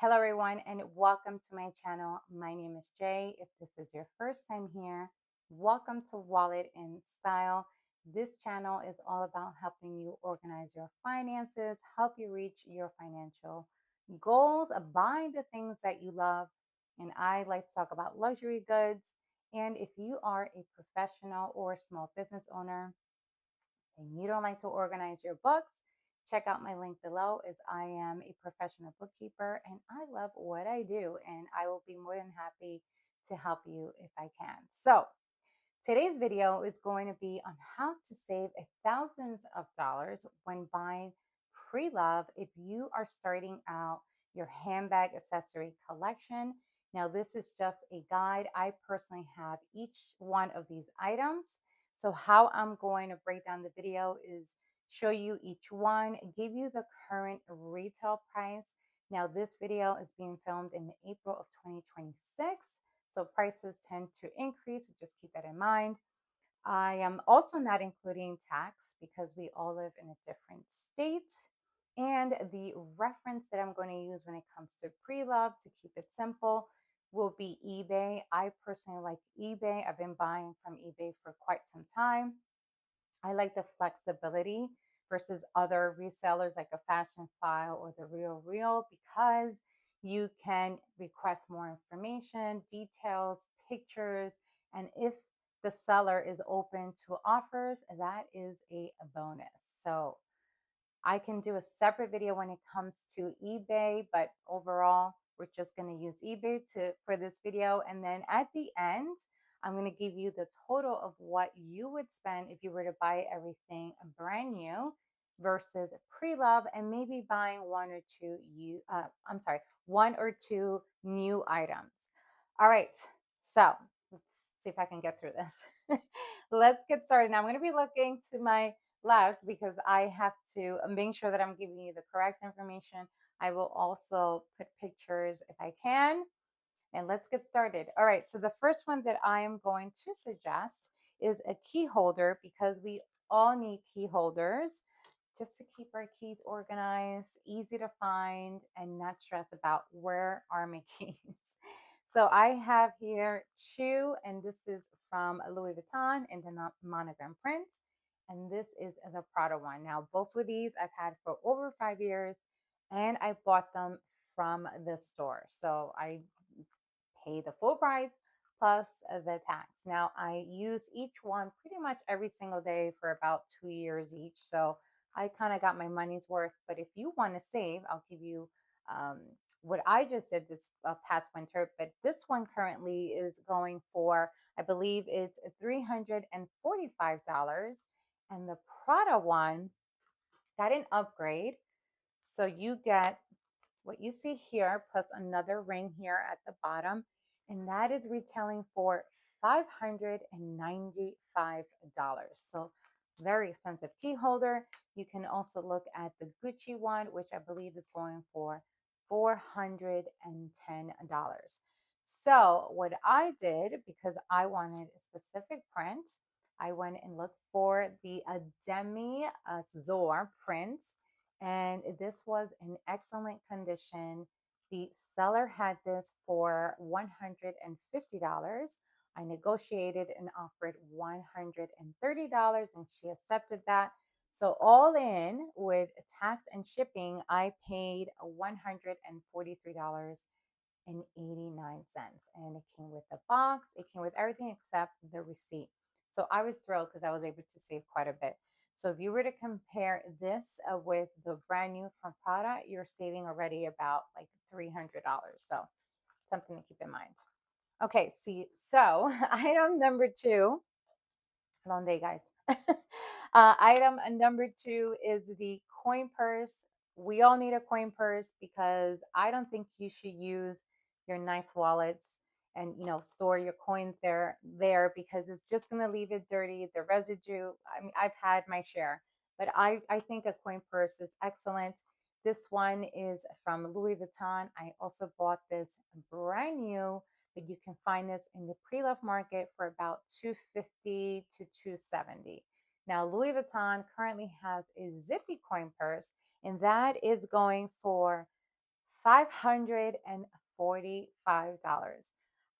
Hello, everyone, and welcome to my channel. My name is Jay. If this is your first time here, welcome to Wallet in Style. This channel is all about helping you organize your finances, help you reach your financial goals, buy the things that you love. And I like to talk about luxury goods. And if you are a professional or small business owner, and you don't like to organize your books, check out my link below as I am a professional bookkeeper and I love what I do and I will be more than happy to help you if I can. So, today's video is going to be on how to save thousands of dollars when buying pre-love if you are starting out your handbag accessory collection. Now, this is just a guide. I personally have each one of these items. So how I'm going to break down the video is show you each one, give you the current retail price. Now, this video is being filmed in April of 2026. So prices tend to increase, so just keep that in mind. I am also not including tax because we all live in a different state. And the reference that I'm going to use when it comes to pre-love to keep it simple will be eBay. I personally like eBay. I've been buying from eBay for quite some time. I like the flexibility versus other resellers like a Fashion File or the Real Real because you can request more information, details, pictures, and if the seller is open to offers, that is a bonus. So I can do a separate video when it comes to eBay, but overall, we're just going to use eBay for this video. And then at the end, I'm going to give you the total of what you would spend if you were to buy everything brand new versus pre-love and maybe buying one or two new items. All right. So let's see if I can get through this. Let's get started. Now I'm going to be looking to my left because I have to make sure that I'm giving you the correct information. I will also put pictures if I can. And let's get started. All right, so the first one that I am going to suggest is a key holder because we all need key holders just to keep our keys organized, easy to find, and not stress about where are my keys. So I have here two, and this is from Louis Vuitton in the monogram print. And this is the Prada one. Now, both of these I've had for over 5 years, and I bought them from the store. So I pay the full price plus the tax. Now, I use each one pretty much every single day for about 2 years each. So I kind of got my money's worth. But if you want to save, I'll give you um, what I just did this past winter. But this one currently is going for, I believe it's $345. And the Prada one got an upgrade. So you get what you see here, plus another ring here at the bottom, and that is retailing for $595. So very expensive key holder. You can also look at the Gucci one, which I believe is going for $410. So what I did, because I wanted a specific print, I went and looked for the Demi Zor print, and this was in excellent condition. The seller had this for $150. I negotiated and offered $130 and she accepted that. So all in with tax and shipping, I paid $143.89. And it came with the box, it came with everything except the receipt. So I was thrilled because I was able to save quite a bit. So if you were to compare this with the brand new from Prada, you're saving already about like $300. So something to keep in mind. Okay, see, so item number two, long day, guys. Item number two is the coin purse. We all need a coin purse because I don't think you should use your nice wallets and store your coins there because it's just gonna leave it dirty. The residue. I mean, I've had my share, but I think a coin purse is excellent. This one is from Louis Vuitton. I also bought this brand new, but you can find this in the pre-love market for about $250 to $270. Now, Louis Vuitton currently has a zippy coin purse, and that is going for $545.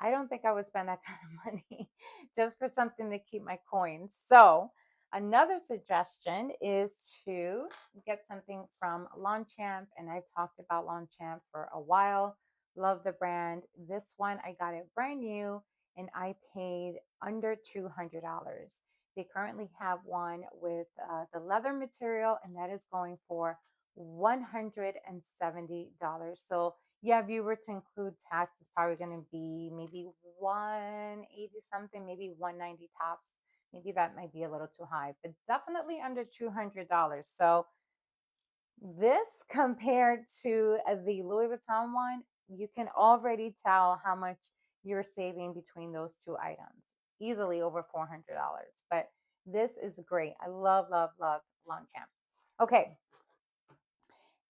I don't think I would spend that kind of money just for something to keep my coins. So, another suggestion is to get something from Longchamp, and I've talked about Longchamp for a while. Love the brand. This one I got it brand new and I paid under $200. They currently have one with the leather material, and that is going for $170. So yeah, if you were to include tax, it's probably going to be maybe 180 something, maybe 190 tops. Maybe that might be a little too high, but definitely under $200. So this compared to the Louis Vuitton one, you can already tell how much you're saving between those two items. Easily over $400. But this is great. I love, love, love Longchamp. Okay,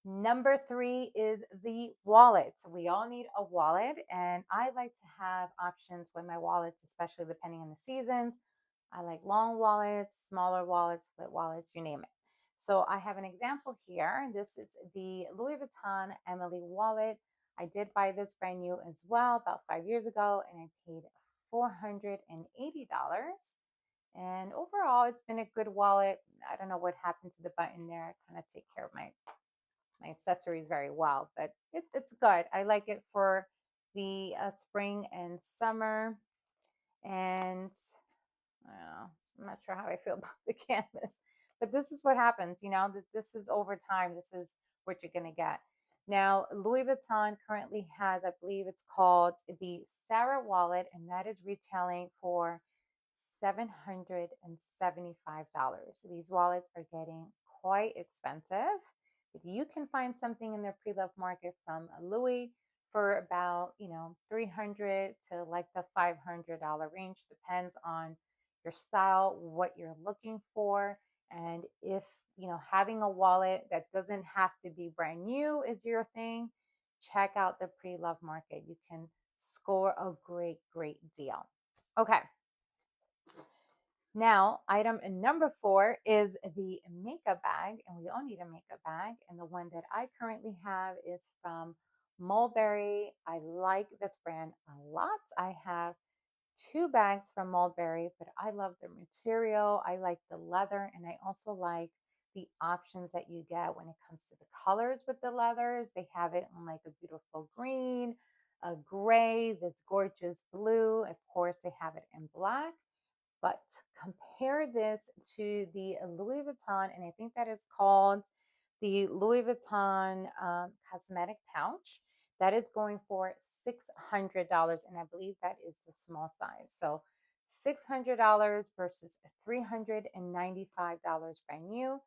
number three is the wallet. We all need a wallet, and I like to have options with my wallets, especially depending on the seasons. I like long wallets, smaller wallets, split wallets, you name it. So I have an example here. This is the Louis Vuitton Emily wallet. I did buy this brand new as well about 5 years ago, and I paid $480. And overall, it's been a good wallet. I don't know what happened to the button there. I kind of take care of my accessories very well, but it's good. I like it for the spring and summer. And I don't know, I'm not sure how I feel about the canvas, but this is what happens. This is over time. This is what you're going to get. Now, Louis Vuitton currently has, I believe it's called the Sarah wallet, and that is retailing for $775. These wallets are getting quite expensive. If you can find something in the pre-loved market from Louis for about, 300 to like the $500 range, depends on your style, what you're looking for, and if, having a wallet that doesn't have to be brand new is your thing, check out the pre-loved market. You can score a great, great deal. Okay. Now, item number four is the makeup bag, and we all need a makeup bag. And the one that I currently have is from Mulberry. I like this brand a lot. I have two bags from Mulberry, but I love the material. I like the leather, and I also like the options that you get when it comes to the colors with the leathers. They have it in like a beautiful green, a gray, this gorgeous blue. Of course, they have it in black. But compare this to the Louis Vuitton, and I think that is called the Louis Vuitton cosmetic pouch. That is going for $600, and I believe that is the small size. So $600 versus $395 brand new.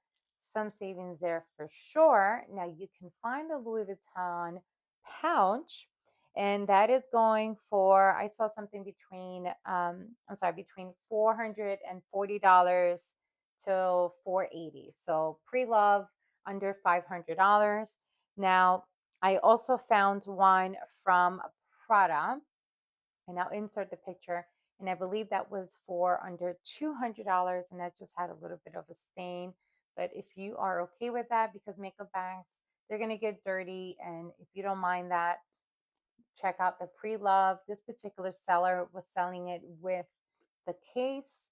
Some savings there for sure. Now you can find the Louis Vuitton pouch, and that is going for, I saw something between I'm sorry, between $440 to $480. So pre-love under $500. Now I also found one from Prada, and I'll insert the picture, and I believe that was for under $200, and that just had a little bit of a stain. But if you are okay with that, because makeup bags, they're going to get dirty, and if you don't mind that, check out the pre-love. This particular seller was selling it with the case,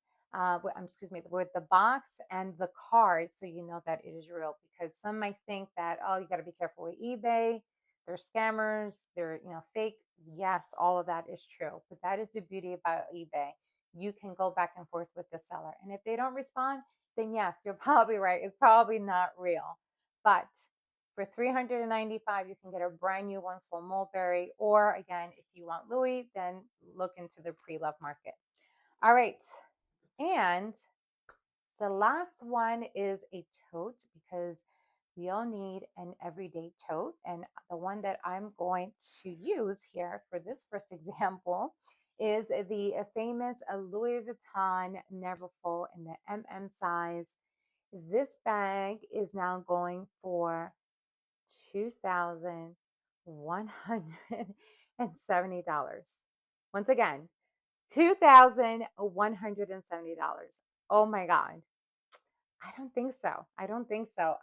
excuse me, with the box and the card, so you know that it is real. Because some might think that, oh, you got to be careful with eBay. They're scammers. They're fake. Yes, all of that is true, but that is the beauty about eBay. You can go back and forth with the seller, and if they don't respond, then yes, you're probably right. It's probably not real, but for $395, you can get a brand new one from Mulberry. Or again, if you want Louis, then look into the pre-love market. All right. And the last one is a tote, because we all need an everyday tote. And the one that I'm going to use here for this first example is the famous Louis Vuitton Neverfull in the MM size. This bag is now going for $2,170. Once again, $2,170. Oh my God. I don't think so. I don't think so.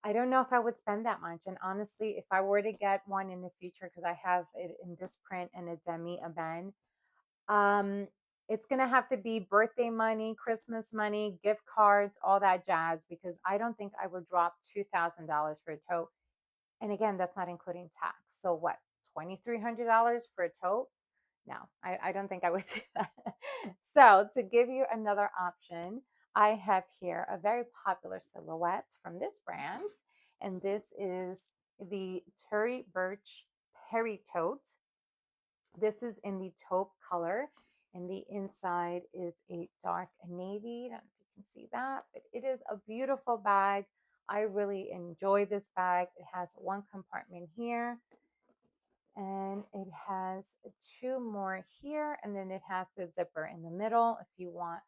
I don't know if I would spend that much. And honestly, if I were to get one in the future, because I have it in this print and a demi Ben, um, it's gonna have to be birthday money, Christmas money, gift cards, all that jazz, because I don't think I would drop $2,000 for a tote. And again, that's not including tax. So what, $2,300 for a tote? No, I don't think I would do that. So to give you another option, I have here a very popular silhouette from this brand, and this is the Tory Burch Perry Tote. This is in the taupe color, and the inside is a dark navy. I don't know if you can see that, but it is a beautiful bag. I really enjoy this bag. It has one compartment here, and it has two more here, and then it has the zipper in the middle if you want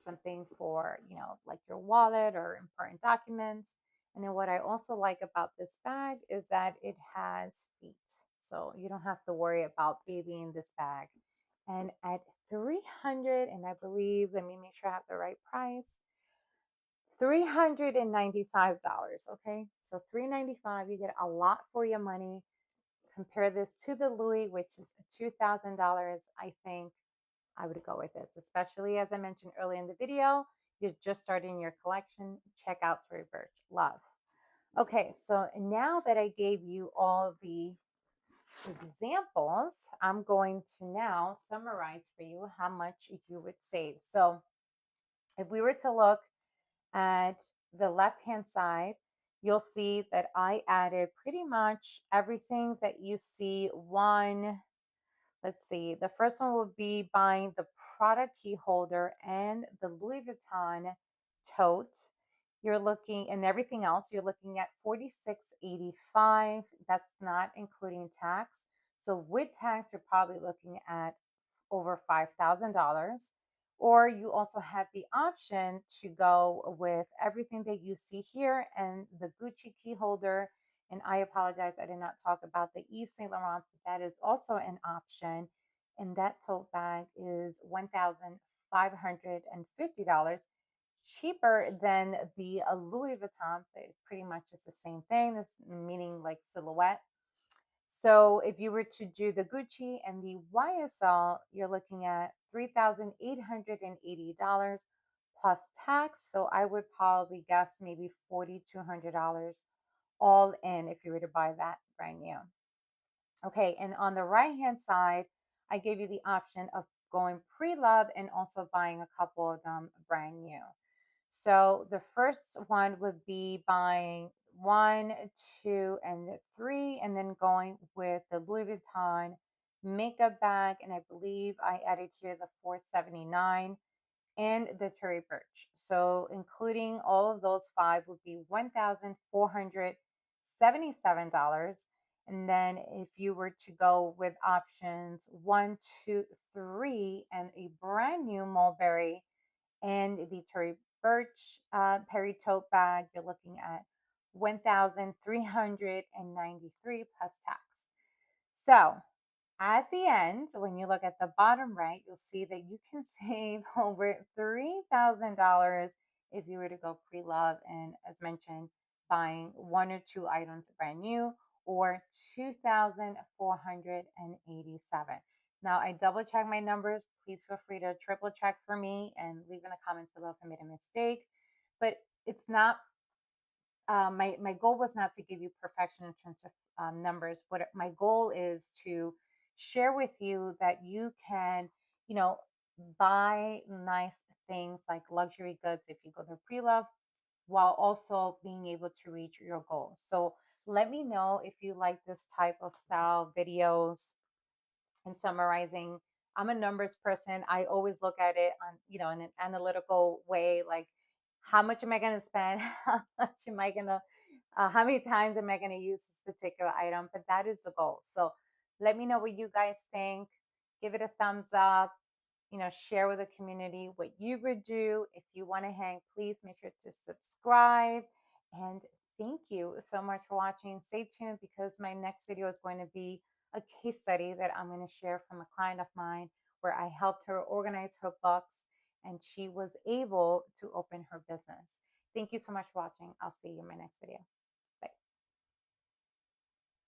something for, like your wallet or important documents. And then what I also like about this bag is that it has feet, so you don't have to worry about babying this bag. And at 300, and I believe, let me make sure I have the right price, $395. Okay, so $395, you get a lot for your money. Compare this to the Louis, which is $2,000. I think I would go with this, especially as I mentioned earlier in the video. You're just starting your collection. Check out Tory Burch. Love. Okay, so now that I gave you all the examples, I'm going to now summarize for you how much you would save. So if we were to look at the left hand side, you'll see that I added pretty much everything that you see. Let's see, the first one would be buying the Prada key holder and the Louis Vuitton tote. You're looking, and everything else, you're looking at 46.85. That's not including tax. So with tax, you're probably looking at over $5,000. Or you also have the option to go with everything that you see here and the Gucci key holder. And I apologize, I did not talk about the Yves Saint Laurent, but that is also an option. And that tote bag is $1,550, cheaper than the Louis Vuitton. Pretty much it's the same thing, this meaning like silhouette. So if you were to do the Gucci and the YSL, you're looking at $3,880 plus tax. So I would probably guess maybe $4,200 all in if you were to buy that brand new. Okay, and on the right hand side, I gave you the option of going pre-love and also buying a couple of them brand new. So the first one would be buying one, two, and three, and then going with the Louis Vuitton makeup bag. And I believe I added here the 479 and the Tory Burch. So including all of those five would be $1,477. And then if you were to go with options one, two, three, and a brand new Mulberry and the Tory Burch Perry tote bag, you're looking at 1,393 plus tax. So at the end, when you look at the bottom right, you'll see that you can save over $3,000 if you were to go pre-love and, as mentioned, buying one or two items brand new, or 2,487. Now, I double check my numbers. Please feel free to triple check for me and leave in the comments below if I made a mistake. But it's not my goal was not to give you perfection in terms of numbers. What my goal is to share with you that you can, you know, buy nice things like luxury goods if you go to pre-love, while also being able to reach your goals. So let me know if you like this type of style videos and summarizing. I'm a numbers person. I always look at it on, in an analytical way, like how much am I going to spend? How much am I going to, how many times am I going to use this particular item? But that is the goal. So let me know what you guys think. Give it a thumbs up. Share with the community what you would do. If you want to hang, please make sure to subscribe. And thank you so much for watching. Stay tuned because my next video is going to be a case study that I'm going to share from a client of mine where I helped her organize her books and she was able to open her business. Thank you so much for watching. I'll see you in my next video.